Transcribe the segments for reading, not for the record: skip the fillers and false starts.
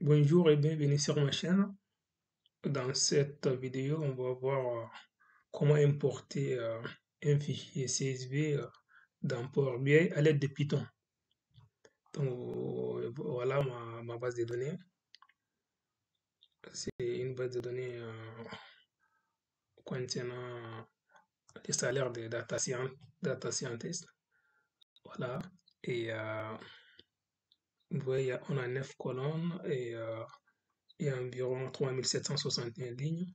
Bonjour et bienvenue sur ma chaîne. Dans cette vidéo, on va voir comment importer un fichier CSV dans Power BI à l'aide de Python. Donc voilà ma base de données. C'est une base de données contenant les salaires des data scientists. Voilà. Et vous voyez, on a 9 colonnes et il y a environ 3761 lignes.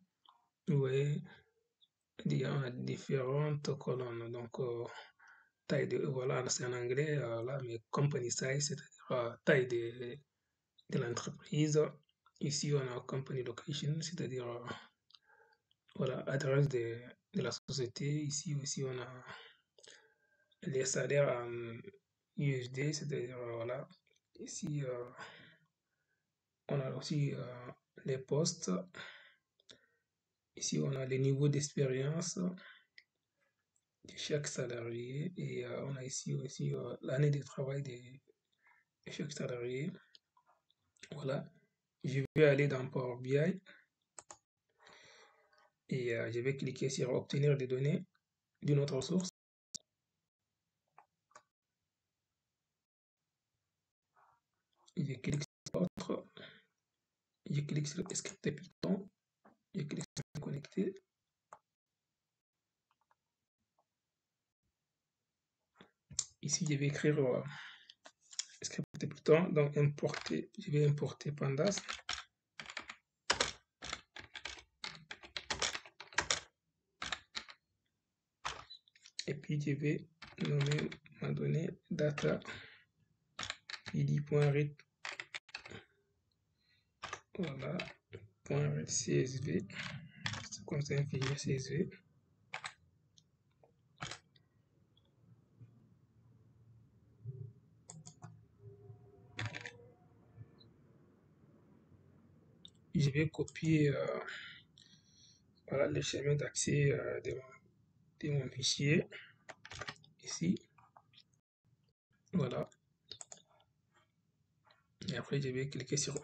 Vous voyez, il y a différentes colonnes. Donc, taille de, voilà, c'est en anglais, là, mais company size, c'est-à-dire taille de l'entreprise. Ici, on a company location, c'est-à-dire, voilà, adresse de la société. Ici aussi, on a les salaires en USD, c'est-à-dire, voilà. Ici, on a aussi les postes. Ici, on a les niveaux d'expérience de chaque salarié et on a ici aussi l'année de travail de chaque salarié. Voilà, je vais aller dans Power BI et je vais cliquer sur obtenir des données d'une autre source. Je clique sur autre, je clique sur script Python, je clique sur connecter. Ici, je vais écrire script Python, donc importer, je vais importer Pandas. Et puis, je vais nommer ma donnée data id.read. Voilà, .csv, c'est comme ça un fichier CSV. Je vais copier voilà, le chemin d'accès de mon fichier ici. Voilà. Et après, je vais cliquer sur OK.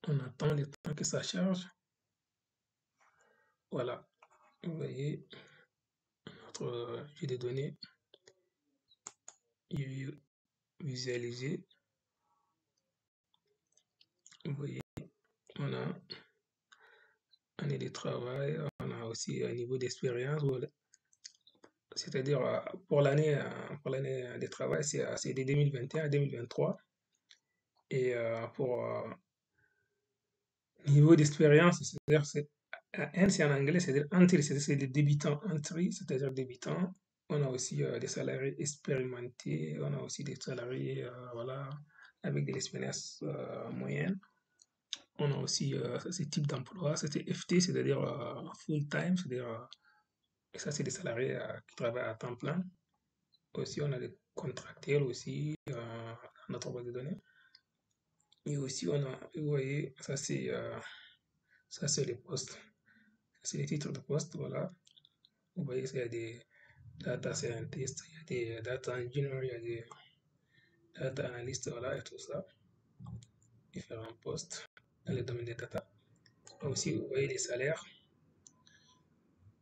On attend le temps que ça charge. Voilà. Vous voyez notre jeu de données visualisé. Vous voyez, on a année de travail, on a aussi un niveau d'expérience. C'est-à-dire pour l'année de travail, c'est de 2021 à 2023. Et pour niveau d'expérience, c'est-à-dire N c'est en anglais, c'est-à-dire entry, c'est des débutants, entry, c'est-à-dire débutants. On a aussi des salariés expérimentés, on a aussi des salariés voilà, avec de l'expérience moyenne. On a aussi ce type d'emploi, c'était FT, c'est-à-dire full-time, c'est-à-dire ça c'est des salariés qui travaillent à temps plein. Aussi, on a des contractuels aussi dans notre base de données. Et aussi, on a, vous voyez, ça c'est les postes. C'est les titres de poste, voilà. Vous voyez, il y a des data scientists, il y a des data engineers, il y a des data analysts, voilà, et tout ça. Différents postes dans le domaine des data. Aussi, vous voyez les salaires.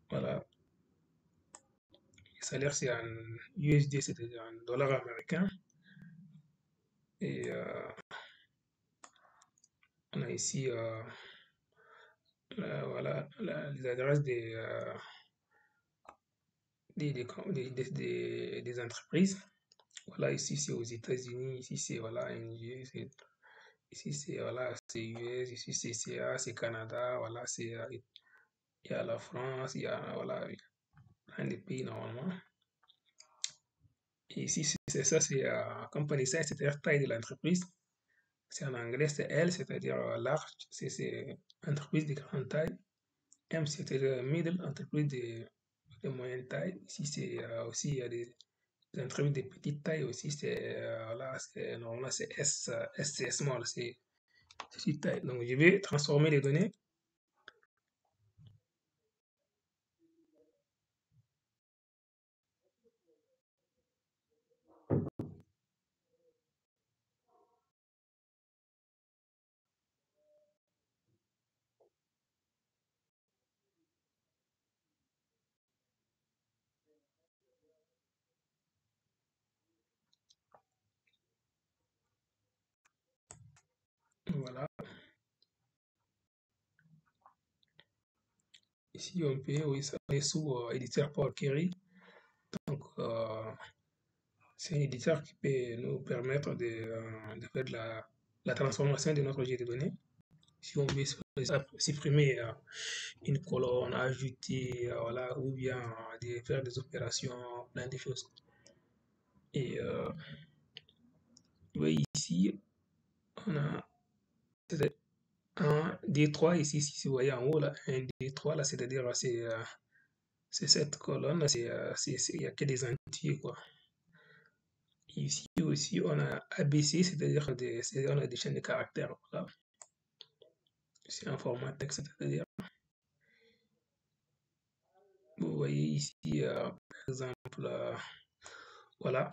Voilà. Les salaires, c'est en USD, c'est-à-dire en dollars américains. Et on a ici, voilà, voilà, les adresses des entreprises. Voilà, ici c'est aux États-Unis, ici c'est voilà, NG, ici c'est voilà, c'est US, ici c'est CA, c'est Canada, voilà, il y a la France, il y a voilà, plein de pays normalement. Et ici c'est ça, c'est company size, c'est-à-dire taille de l'entreprise. C'est en anglais, c'est L, c'est-à-dire large, c'est entreprise de grande taille. M, c'est-à-dire middle, entreprise de moyenne taille. Ici c'est aussi il y a des entreprises de petite taille aussi, c'est voilà, normalement c'est S, c'est small, c'est petite taille. Donc je vais transformer les données. Voilà. Ici, on peut oui, aller sous éditeur Power Query. Donc, c'est un éditeur qui peut nous permettre de faire la transformation de notre objet de données. Si on veut supprimer une colonne, ajouter, voilà, ou bien faire des opérations, plein de choses. Et oui, ici, on a un D3 ici, si vous voyez en haut, là, un D3, là, c'est-à-dire, c'est cette colonne, là, il n'y a que des entiers, quoi. Ici aussi, on a ABC, c'est-à-dire on a des chaînes de caractères. Voilà. C'est un format texte, c'est-à-dire, vous voyez ici, par exemple, voilà,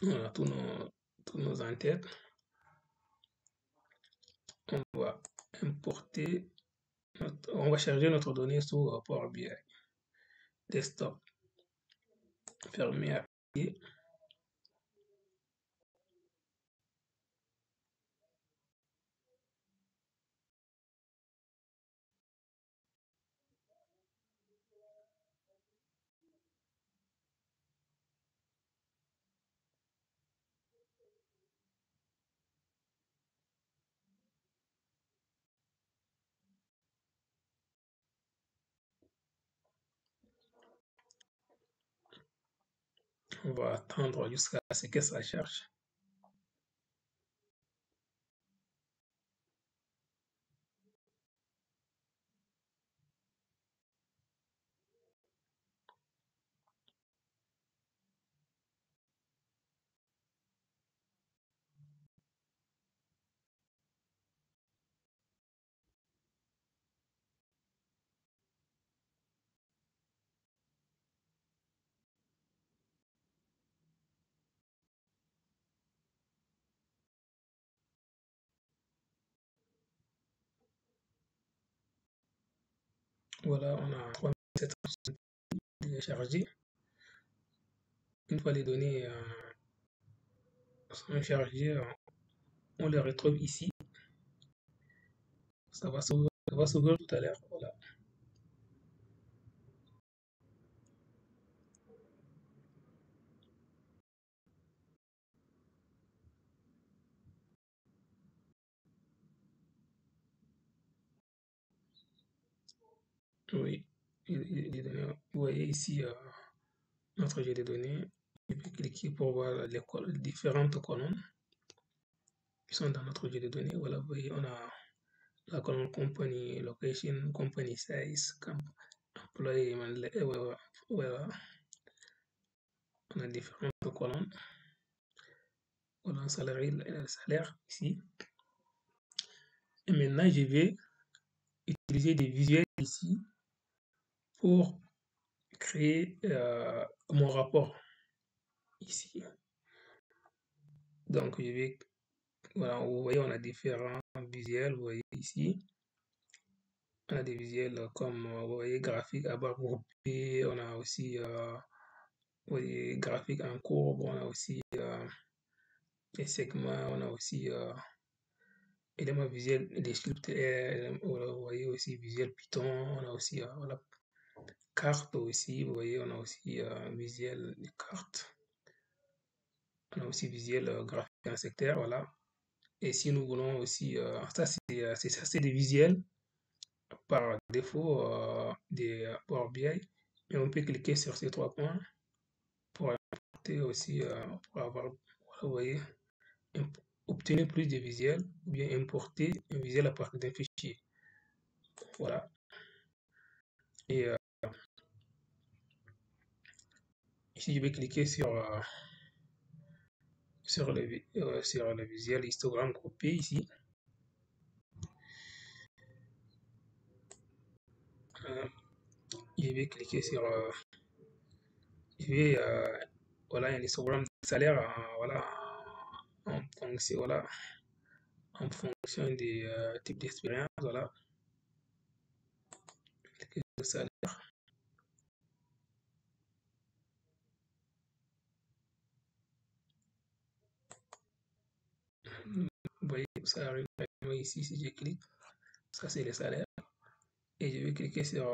on a tous nos en-têtes. On va importer, on va charger notre donnée sur Power BI. Desktop, fermer, appliquer. On va attendre jusqu'à ce que ça charge. Voilà, on a 3700 téléchargés. Une fois les données sont chargées, on les retrouve ici. Ça va s'ouvrir tout à l'heure. Voilà. Oui, les données, vous voyez ici notre jeu de données. Je peux cliquer pour voir les différentes colonnes qui sont dans notre jeu de données. Voilà, vous voyez, on a la colonne company, location, company size, employee, voilà, on a différentes colonnes. Voilà, salarié, le salaire ici. Et maintenant, je vais utiliser des visuels ici pour créer mon rapport ici. Donc, je vais, voilà, vous voyez, on a différents visuels, vous voyez ici. On a des visuels comme, vous voyez, graphique à barre groupée, on a aussi, vous voyez, graphique en courbe, on a aussi les segments, on a aussi éléments visuels, des scripts, vous voyez aussi aussi Visual Python, on a aussi voilà, carte aussi, vous voyez, on a aussi Visual des cartes, on a aussi Visual graphique en secteur, voilà. Et si nous voulons aussi, ça c'est des visuels par défaut des Power BI, et on peut cliquer sur ces trois points pour importer aussi, pour avoir, voilà, vous voyez, obtenir plus de visuels ou bien importer un visuel à partir d'un fichier. Voilà. Et ici, je vais cliquer sur le visuel histogramme groupé ici. Euh, je vais cliquer sur je vais, voilà, un histogramme de salaire voilà, en fonction, voilà, en fonction des types d'expérience. Voilà. Cliquer sur salaire. Vous voyez, ça arrive ici si je clique. Ça, c'est le salaire. Et je vais cliquer sur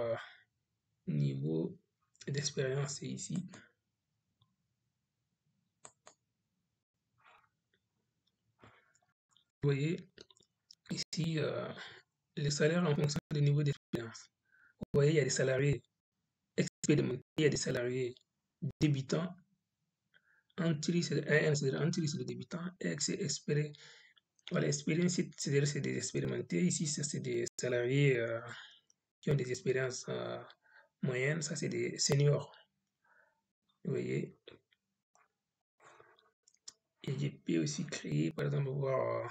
niveau d'expérience, c'est ici. Vous voyez, ici, les salaires en fonction du niveau d'expérience. Vous voyez, il y a des salariés expérimentés, il y a des salariés débutants. Entry, c'est entry, c'est le débutant. Ex, c'est expéré. Voilà, expérience, c'est-à-dire c'est des expérimentés. Ici, ça, c'est des salariés qui ont des expériences moyennes. Ça, c'est des seniors. Vous voyez. Et je peux aussi créer, par exemple, voir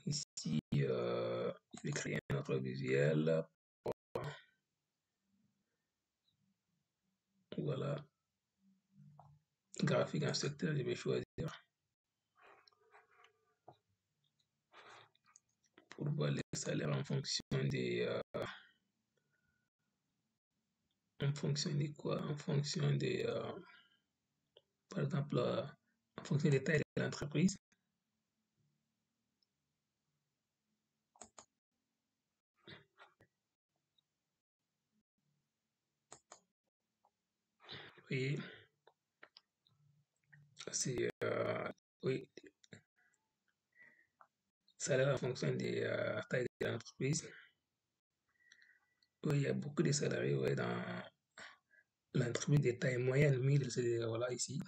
ici, je vais créer un autre visuel. Voilà. Graphique en secteur, je vais choisir pour voir les salaires en fonction des en fonction de quoi? En fonction des par exemple en fonction des tailles de l'entreprise. Oui, c'est oui, salaire en fonction des tailles de l'entreprise. Oui, il y a beaucoup de salariés ouais, dans l'entreprise de taille moyenne, 1000, c'est voilà ici.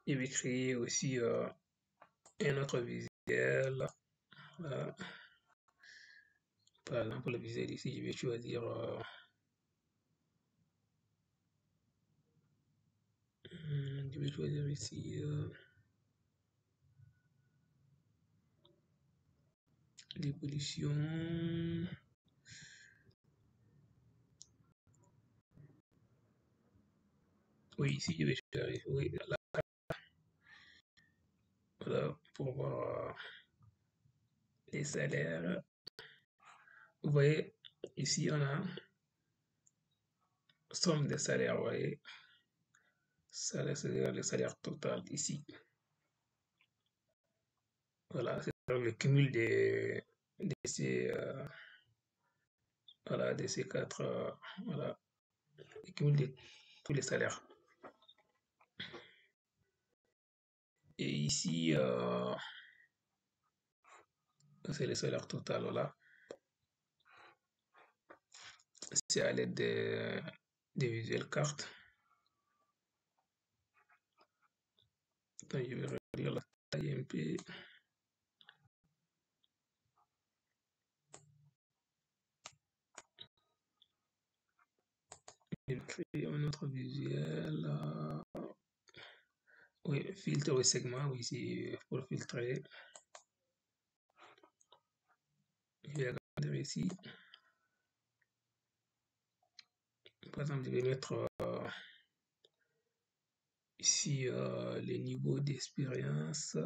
Je vais créer aussi un autre visuel. Voilà. Par exemple, le visuel ici, je vais choisir je vais choisir ici l'évolution. Oui, ici, je vais choisir oui, là, voilà, pour voir les salaires. Vous voyez, ici, on a somme des salaires, vous voyez. Salaire, c'est le salaire total ici. Voilà, c'est le cumul de ces, voilà, de ces quatre, voilà, le cumul de tous les salaires. Et ici, c'est le salaire total, voilà. C'est à l'aide des visuels cartes. Attends, je vais réduire la taille un peu. Je vais créer un autre visuel. Oui, filtre au segment, oui, c'est pour filtrer. Je vais agrandir ici. Par exemple, je vais mettre ici les niveaux d'expérience.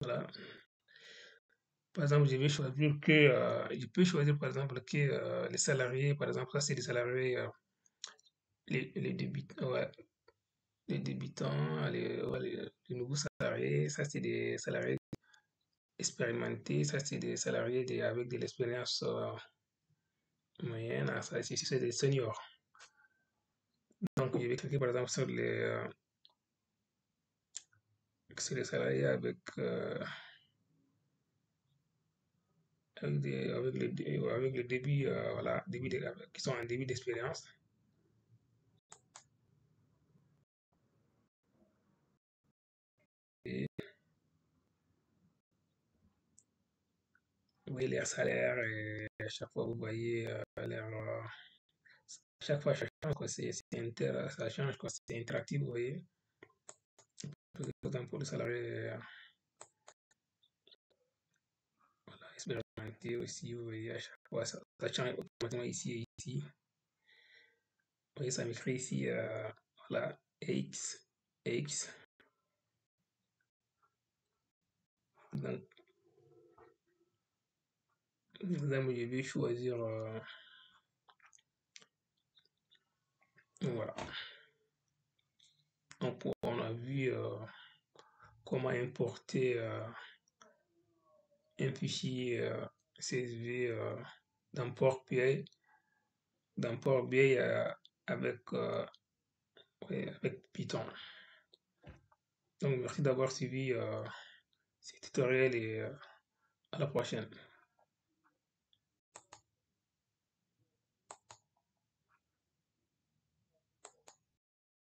Voilà. Par exemple, je peux choisir par exemple que les salariés, par exemple, ça c'est des salariés, les débutants, ouais, les débutants, les nouveaux salariés, ça c'est des salariés expérimentés, ça c'est des salariés avec de l'expérience moyenne, ça c'est des seniors. Donc je vais cliquer par exemple sur les salariés avec le début, voilà, qui sont en début d'expérience. Et vous voyez leur salaire et à chaque fois vous voyez chaque fois ça change quoi, ça change quoi, c'est interactif, vous voyez. Par exemple pour les salariés voilà, expérimentés aussi, vous voyez, à chaque fois ça change automatiquement ici et ici. Vous voyez, ça m'écrit ici, voilà, X. Donc, là, moi, je vais choisir, voilà. Donc, on a vu comment importer un fichier CSV dans Power BI, avec, ouais, avec Python. Donc, merci d'avoir suivi ce tutoriel et à la prochaine.